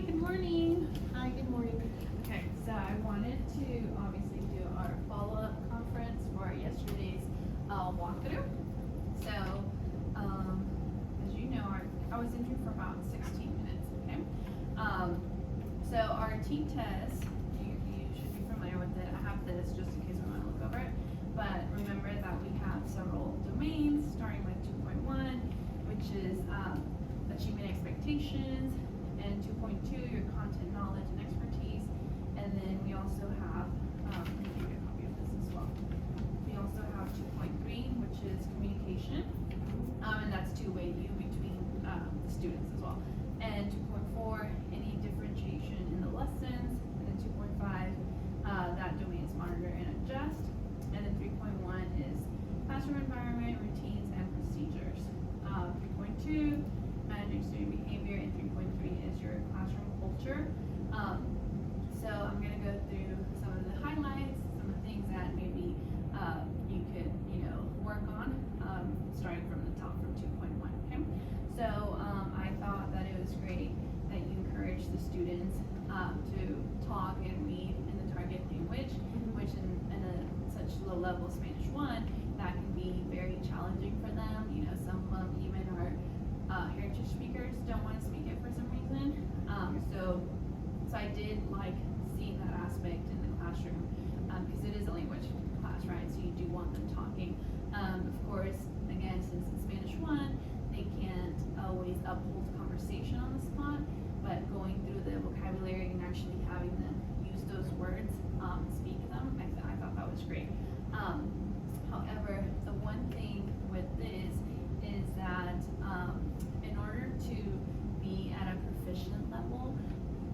good morning. Hi, good morning. Okay, so I wanted to obviously do our follow-up conference for yesterday's walkthrough. So, as you know, I was in here for about 16 minutes, okay? So our T test, you should be familiar with it. I have this just in case we want to look over it. But remember that we have several domains, starting with 2.1, which is achievement expectations, and 2.2, your content, knowledge, and expertise. And then we also have, let me give you a copy of this as well. We also have 2.3, which is communication, and that's two-way you between the students as well. And 2.4, any differentiation in the lessons. And then 2.5, that domain is monitor and adjust. And then 3.1 is classroom environment, routines, and procedures. 3.2, managing student behavior, and 3.3 is your classroom culture. So I'm going to go through some of the highlights, some of the things that maybe you could, work on, starting from the top from 2.1. Okay. So I thought that it was great that you encouraged the students to talk and read in the target language, which in such low level Spanish 1, that can be very challenging for them. Some of them even are heritage speakers, don't want to speak it for some reason. So I did like seeing that aspect in the classroom, because it is a language class, right? So you do want them talking. Of course, again, since it's Spanish 1, they can't always uphold conversation on the spot, but going through the vocabulary and actually having them use those words, speak them, I thought that was great. However, the one thing with this is that in order to be at a proficient level,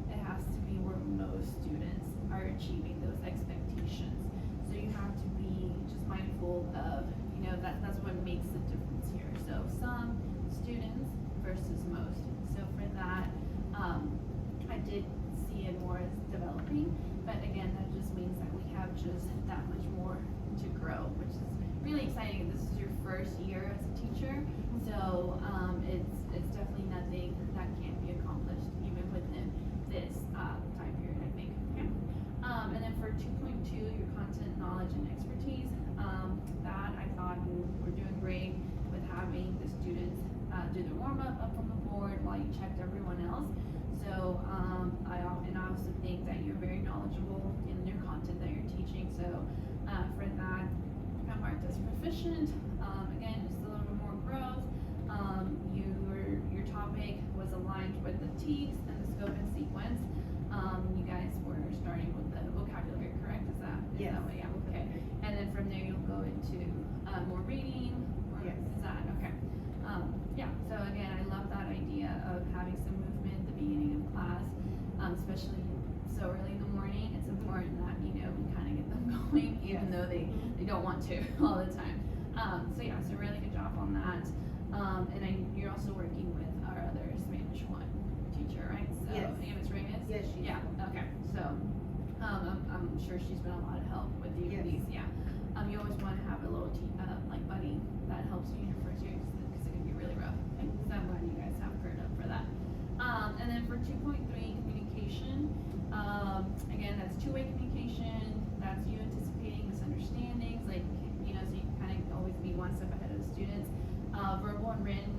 it has to be where most students are achieving those expectations. So you have to be just mindful of, that's what makes the difference here. So some students versus most. So for that, I did see it more as developing, but again, that just means that we have just that much more to grow, which is really exciting. This is your first year as a teacher, so it's definitely nothing that can't be accomplished even within this time period, I think. Okay. And then for 2.2, your content, knowledge, and expertise, that I thought you were doing great with having the students do their warm-up up on the board while you checked everyone else. So I also think that you're very knowledgeable in your content that you're teaching. So for that, I marked as proficient. Again, just a little bit more growth. Your topic was aligned with the T's and the scope and sequence. You guys were starting with the vocabulary, correct? Is that way? Yeah. Okay. And then from there you'll go into more reading. Yes. Is that okay? Yeah. So again, I love that idea of having some movement at the beginning of class, especially so early in the morning. It's important that we kind of get them going, even though they don't want to all the time. So yeah, so really good job on that. And you're also working with our other Spanish 1 teacher, right? So Yes. Ms. Reyes? Yes, she is. Yeah, okay. So I'm sure she's been a lot of help with you Yes. these, yeah. You always want to have a little like buddy that helps you in your first year because it can be really rough. Okay? So I'm glad you guys have paired up for that. And then for 2.3, communication, again, that's two-way communication. That's you anticipating misunderstandings, so you can kind of always be one step ahead of the students. Verbal and written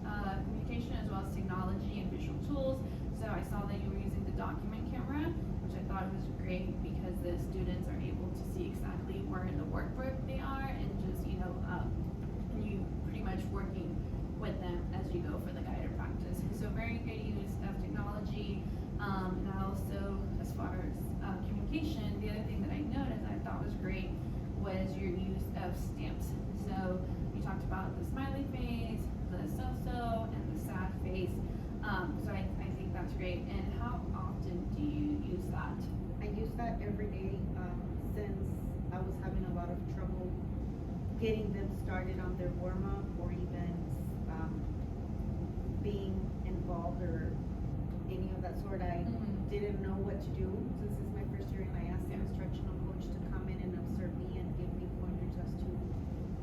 communication, as well as technology and visual tools. So I saw that you were using the document camera, which I thought was great because the students are able to see exactly where in the workbook they are, and just you pretty much working with them as you go for the guided practice. So very good use of technology. And I also, as far as communication, the other thing that I noticed I thought was great was your use of stamps. So you talked about the smiley face, the so-so, and the sad face. So I think that's great. And how often do you use that? I use that every day since I was having a lot of trouble getting them started on their warm-up or even being involved or any of that sort. I didn't know what to do since this is my first year, and I asked the instructional coach to come in and observe me and give me pointers as to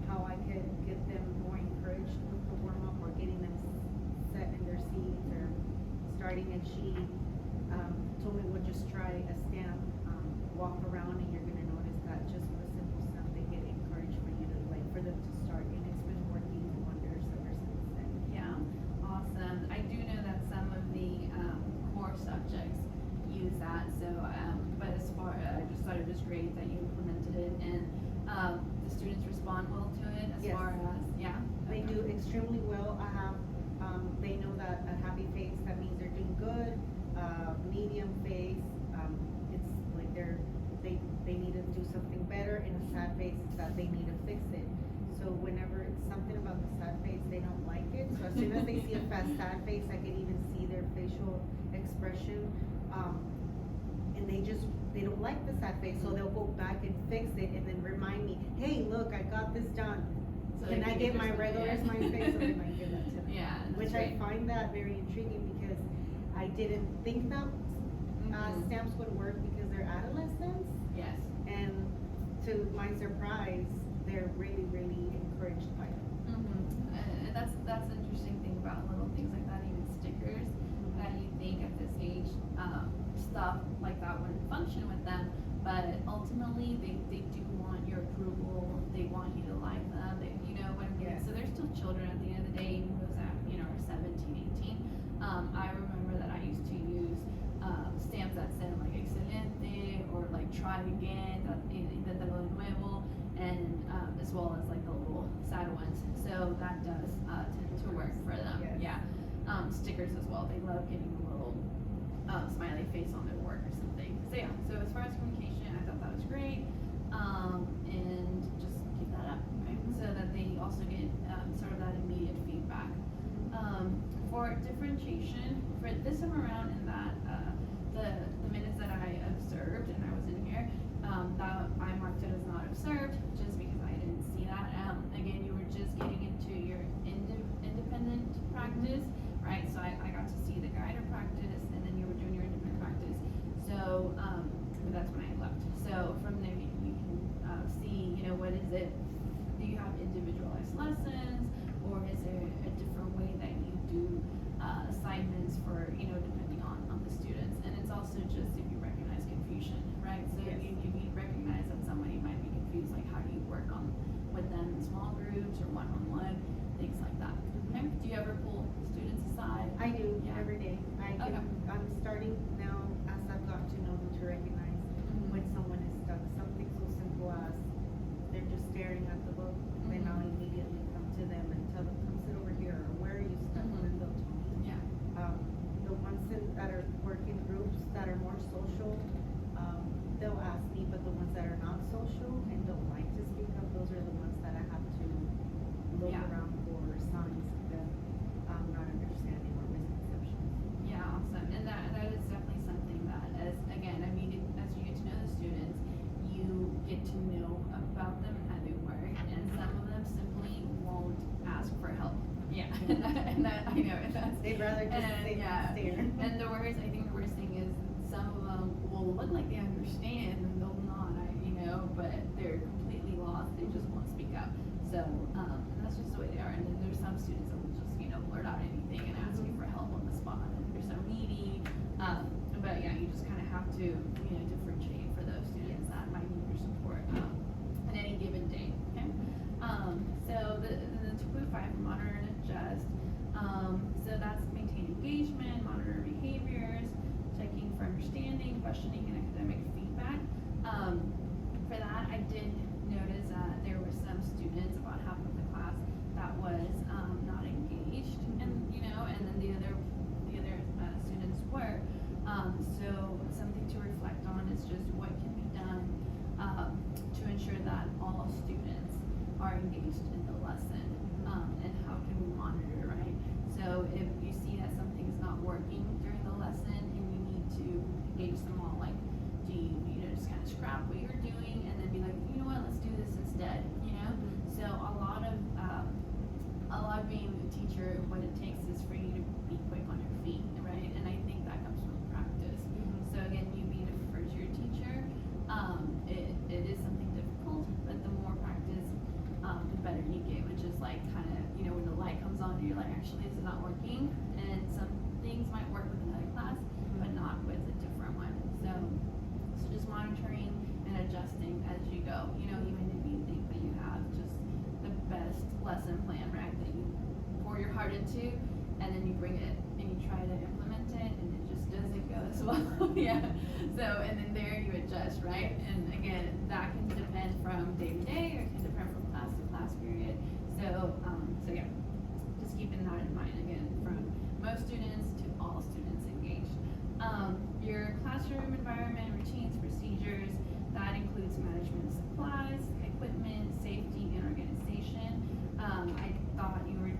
how I could get them more encouraged with the warm-up or getting them set in their seats or starting, and she told me we'll just try a stamp, walk around, and you're gonna notice that just with a simple stamp, they get encouraged for you to, like, for them to start, and it's been working wonders ever since then. Yeah, awesome. I do know that some of the core subjects use that. So, but as far, I just thought it was great that you implemented it, and the students respond well to it. As Yes. far as They okay. do extremely well. I have, they know that a happy face, that means they're doing good. Medium face, it's like they need to do something better, and a sad face is that they need to fix it. So whenever it's something about the sad face, they don't like it. So as soon as they see a fast sad face, I can even see their facial expression. And they don't like the sad face, so they'll go back and fix it and then remind me, hey, look, I got this done. So Can they I can get do my this- regular yeah. smiley face, or can I give that to them? Yeah, that's Which great. I find that very intriguing, because I didn't think that Mhm. stamps would work because they're adolescents, Yes. and to my surprise, they're really, really encouraged by it. And that's the interesting thing about little things like that, even stickers, that you think at this age, stuff like that wouldn't function with them, but ultimately they do want your approval. They want you to like them. They, when Yes. so they're still children at the end of the day, even those that are 17, 18. I remember that I used to use stamps that said like excelente or like try again, inténtalo de nuevo, and as well as like the little sad ones. So that does tend to work for them. Yes. Yeah. Stickers as well. They love getting a little smiley face on their work or something. So yeah. So as far as communication, I thought that was great. And just keep that up, right? So that they also get sort of that immediate feedback. For differentiation, for this time around, in that the minutes that I observed and I was in here, that I marked it as not observed, just because I didn't see that. Again, you were just getting into your independent practice, right? So I got to see the guided practice, and then you were doing your independent practice. So but that's when I left. So from there you can see, what is it? Do you have individualized lessons, or is there a different way that you do assignments for, depending on the students? And it's also just if you recognize confusion, right? So Yes. if you recognize that somebody might be confused, like how do you work on with them in small groups or one-on-one, things like that. Okay? Do you ever pull students aside? I do Yeah. every day. Okay. I'm starting now, as I've gotten to know them, to recognize when someone is stuck. Something so simple as they're just staring at the book, then Mhm. I'll immediately come to them and tell them, come sit over here, or where are you stuck, Mhm. and they'll tell me. Yeah. The ones that are working groups that are more social, they'll ask me, but the ones that are not social and don't like to speak up, those are the ones that I have to look Yeah. around for signs that I'm not understanding or misconceptions. Yeah, awesome. And that is definitely something that, as you get to know the students, you get to know about them and how they work. And some of them simply won't ask for help. Yeah. and that I know, and that's They'd rather just and, sit yeah. and stare. And I think the worst thing is some of them will look like they understand and they'll not, but they're completely lost. They just won't speak up. So, and that's just the way they are. And then there's some students that will just, blurt out anything and ask you for help on the spot. And they're so needy. But yeah, you just kind of have to, differentiate for those students that might need your support on any given day. Okay. So the 2.5, monitor and adjust. So that's maintain engagement, monitor behaviors, checking for understanding, questioning, and academic feedback. For that, I did notice that there were some students, about half of the class, that was not engaged, and and then the other students were. So something to reflect on is just what can be done to ensure that all students are engaged in the lesson, and how can we monitor, right? So if you see that something's not working during the lesson and you need to engage them all, like, do you just kind of scrap what you're doing and then be like, let's do this instead, So a lot of being a teacher, what it takes is for you to be quick on your feet, right? And I think that comes from practice. So again, you being a first-year teacher, it is something difficult, but the more practice, the better you get, which is like kind of, when the light comes on, you're like, actually, this is not working. And some things might work with another class, but not with a you know, even if you think that you have just the best lesson plan, right, that you pour your heart into, and then you bring it and you try to implement it, and it just doesn't go as well. Yeah. So, and then there you adjust, right? And again, that can depend from day to day, or it can depend from class to class period. So, so yeah, just keeping that in mind again, from most students to all students engaged. Your classroom environment, routines, procedures, that includes management of supplies, equipment, safety, and organization. I thought you're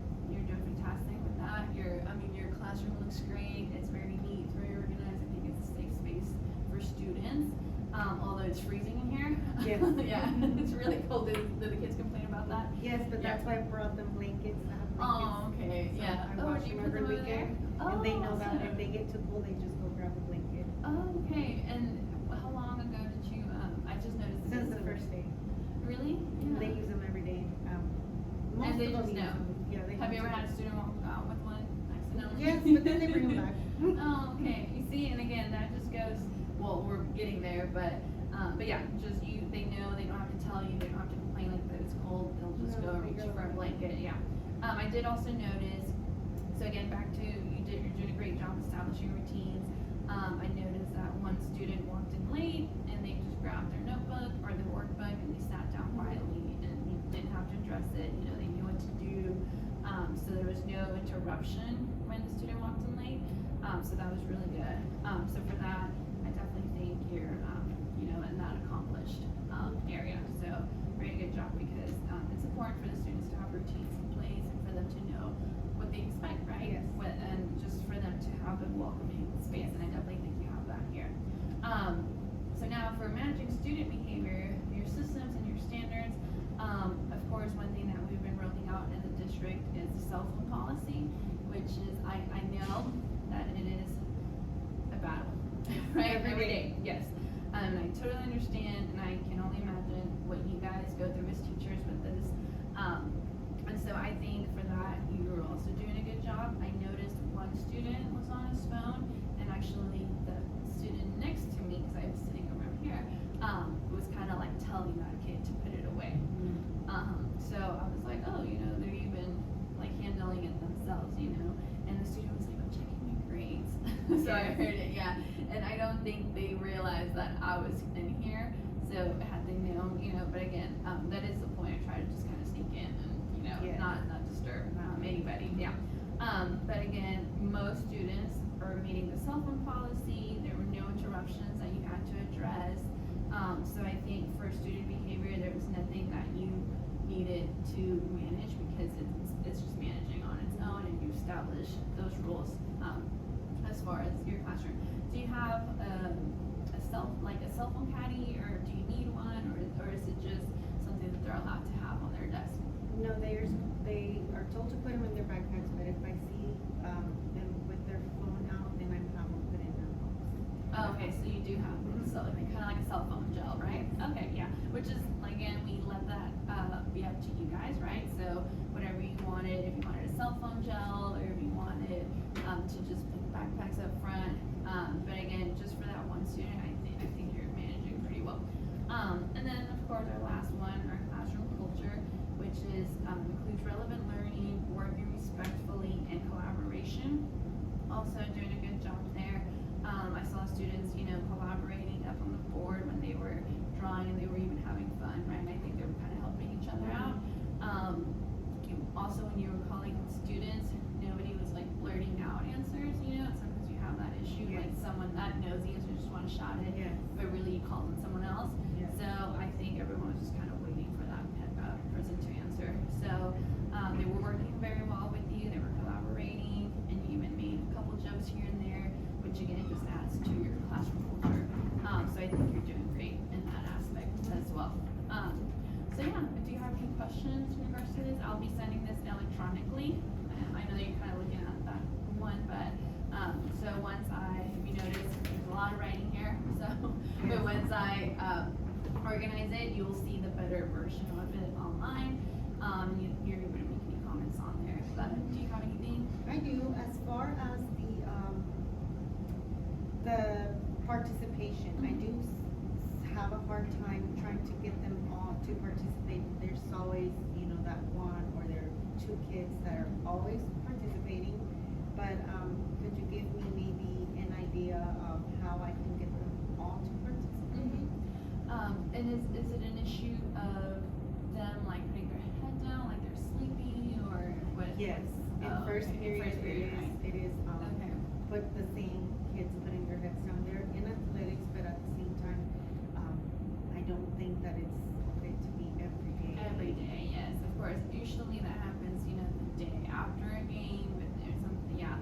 doing fantastic with that. Your classroom looks great. It's very neat, it's very organized. I think it's a safe space for students. Although it's freezing in here. Yes. Yeah, it's really cold. Did the kids complain about that? Yes, but Yeah. that's why I brought them blankets. I have Oh, blankets. okay, So yeah. I Oh, wash do you them put them every over there? weekend, Oh, and they know that awesome. if they get too cold, they just go grab a blanket. Oh, okay. And how long ago did you? I just noticed. Since the this. first day. Really? They use them every day. Most they of them just use know. them. Yeah, they Have you ever to. had a student walk out with one accidentally? Yes, but then they bring them back. Oh, okay. You see, and again, that just goes. Well, we're getting there, but yeah, just they know. They don't have to tell you. They don't have to complain like that it's cold. They'll just No, go they reach go for a right. blanket. Yeah. I did also notice. So again, back to you're doing a great job establishing routines. I noticed that one student walked in late and they just grabbed their notebook or their workbook and they sat down quietly and you didn't have to address it. You know, they knew what to do. So there was no interruption when the student walked in late. So that was really good. So for that, I definitely think you're, you know, in that accomplished area. So very good job, because it's important for the students to have routines in place and for them to know what they expect, right? Yes. And just for them to have a welcoming space, and I definitely think you have that here. So now for managing student behavior, your systems and your standards, of course, one thing that we've been rolling out in the district is the cell phone policy, which is, I know that it is a battle, right? Every day. Yes. I totally understand, and I can only imagine what you guys go through as teachers with this. And so I think for that, you were also doing a good job. I noticed one student was on his phone, and actually the student next to me, because I was sitting around here, was kind of like telling that kid to put it away. So I was like, oh, you know, they're even like handling it themselves, you know. And the student was like, I'm checking my grades. So I heard it, yeah. And I don't think they realized that I was in here. So had they known, you know, but again, that is the point. I try to just kind of sneak in and, you know, Yes. not disturb anybody. Yeah. But again, most students are meeting the cell phone policy. There were no interruptions that you had to address. So I think for student behavior, there was nothing that you needed to manage, because it's just managing on its own, and you establish those rules as far as your classroom. Do you have a cell phone caddy, or do you need one, or is it just something that they're allowed to have on their desk? No, they are told to put them in their backpacks, but if I see them with their phone out, then I have them put in their box. Oh, okay, so you do have kind of like a cell phone gel, right? Okay, yeah. Which is, again, we let that be up to you guys, right? So whatever you wanted, if you wanted a cell phone gel, or if you wanted to just put the backpacks up front. But again, just for that one student, I think you're managing pretty well. And then of course our last one, our classroom culture, which is includes relevant learning, working respectfully, and collaboration. Also doing a good job there. I saw students, you know, collaborating up on the board when they were drawing, and they were even having fun, right? And I think they were kind of helping each other out. Also, when you were calling students, nobody was like blurting out answers, you know. Sometimes you have that issue, Yes. like someone that knows the answer just want to shout it, Yes. but really you called on someone else. Yes. So I think everyone was just kind of waiting for that person to answer. So they were working very well with you. They were collaborating, and you even made a couple jokes here and there, which again just adds to your classroom culture. So I think you're doing great in that aspect as well. So yeah, do you have any questions in regards to this? I'll be sending this electronically. I know that you're kind of looking at that one, but so once if you notice, there's a lot of writing here. So, but once I organize it, you'll see the better version of it online. You're able to make any comments on there. But do you have anything? I do. As far as the participation, I do have a hard time trying to get them all to participate. There's always, you know, that one or there are two kids that are always participating. But, could you give me maybe an idea of how I can get them all to participate? And is it an issue of them like putting their head down, like they're sleepy, or what? Yes, in Oh, first okay, in period, first period, right. it is, Okay. but the same kids putting their heads down. They're in athletics, but at the same time, I don't think that it's okay to be every day. Every day, yes, of course. Usually that happens, you know, the day after a game, but there's something, yeah.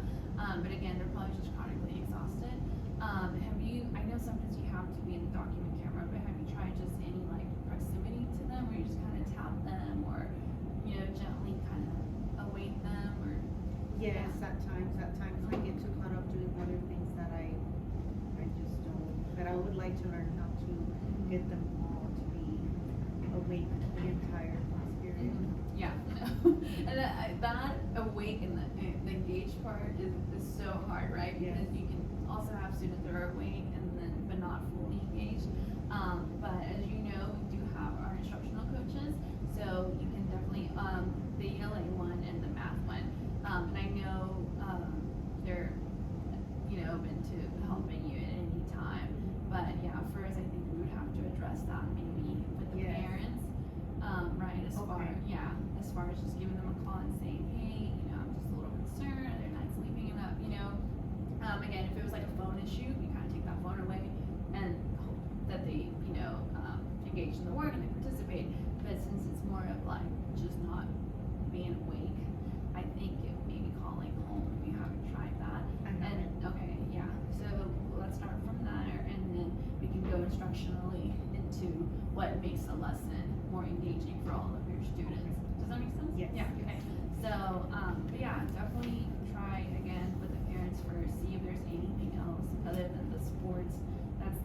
But again, they're probably just chronically exhausted. I know sometimes you have to be in the document camera, but have you tried just any like proximity to them where you just kind of tap them or, you know, gently kind of awake them or? Yes, at times I get too caught up doing other things that I just don't, but I would like to learn how to get them all to be awake the entire class period. Yeah, and that awake and the engaged part is so hard, right? Yes. Because you can also have students that are awake and then but not fully engaged. But as you know, we do have our instructional coaches, so you can definitely the ELA one and the math one. And I know they're open to helping you at any time. But yeah, first I think we would have to address that maybe with the Yes. parents. Right, as far as just giving them a call and saying, hey, I'm just a little concerned, they're not sleeping enough, again, if it was like a phone issue, you kind of take that phone away and hope that they, engage in the work and they participate, but since it's more of like just not being awake, I think it may be calling home if you haven't tried that. I haven't. Okay, yeah, so let's start from there and then we can go instructionally into what makes a lesson more engaging for all of your students. Does that make sense? Yes. Yeah, okay. So, but yeah, definitely try again with the parents first, see if there's anything else other than the sports that's,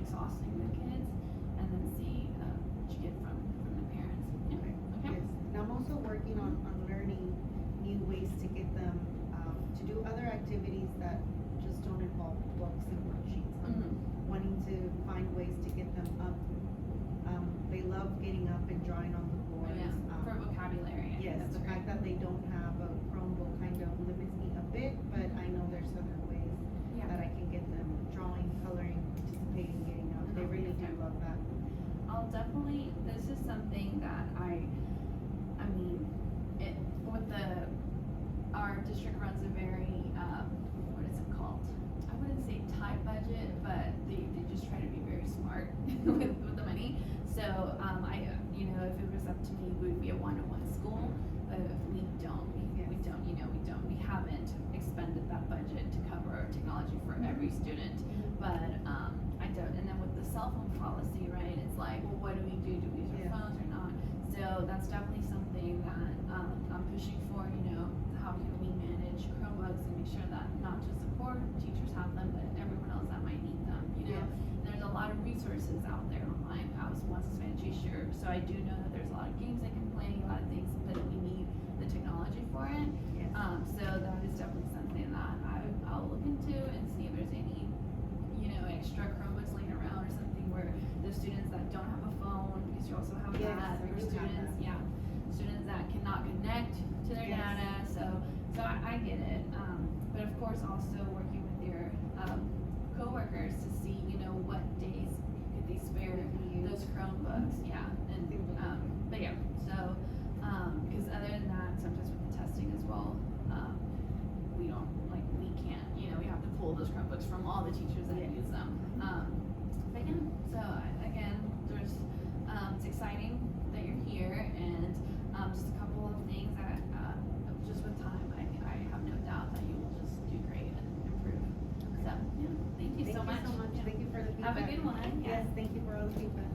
exhausting the kids, and then see what you get from the parents. Yeah. Okay. Okay. Yes, and I'm also working on learning new ways to get them, to do other activities that just don't involve books and worksheets. I'm Mhm. wanting to find ways to get them up. They love getting up and drawing on the boards. Yeah, for vocabulary. I think Yes, that's the fact great. that they don't have a Chromebook kind of limits me a bit, but I know there's other ways Yeah. that I can get them drawing, coloring, participating, getting up. They really do love that. I'll definitely, this is something that our district runs a very, what is it called? I wouldn't say tight budget, but they just try to be very smart with the money. So, if it was up to me, we would be a one-to-one school, but if we don't, we haven't expended that budget to cover our technology for every student. But, I don't, and then with the cell phone policy, right, it's like, well, what do we do? Do we use our Yeah. phones or not? So that's definitely something that, I'm pushing for, how can we manage Chromebooks and make sure that not just the core teachers have them, but everyone else that might need them, Yes. There's a lot of resources out there online. I was once a Spanish teacher, so I do know that there's a lot of games they can play, a lot of things that we need the technology for it. Yes. So that is definitely something that I'll look into and see if there's any, extra Chromebooks laying around or something where the students that don't have a phone, because you also have Yes, that, we or do have students, that. students that cannot connect to their Yes. data, so I get it. But of course, also working with your, coworkers to see, what days could they spare those Chromebooks, and, but yeah, so, because other than that, sometimes with the testing as well, we don't, we can't, we have to pull those Chromebooks from all the teachers that use them. But yeah, so again, it's exciting that you're here, and, just a couple of things that, just with time, I have no doubt that you will just do great and improve. So, yeah, thank you so much. Yeah. Thank you for the feedback. Have a good one. Yes, thank you for all the feedback.